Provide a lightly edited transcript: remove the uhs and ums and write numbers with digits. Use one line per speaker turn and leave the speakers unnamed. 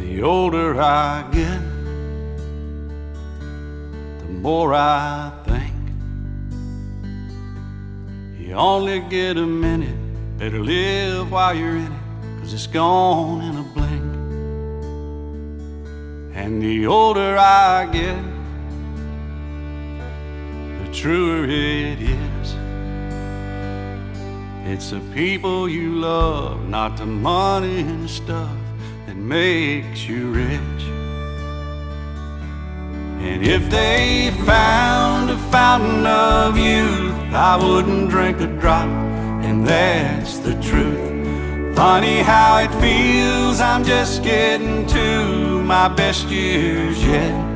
The older I get, the more I think you only get a minute. Better live while you're in it, 'cause it's gone in a blink. And the older I get, the truer it is. It's the people you love, not the money and stuff, that makes you rich. And if they found a fountain of youth, I wouldn't drink a drop, and that's the truth. Funny how it feels, I'm just getting to my best years yet.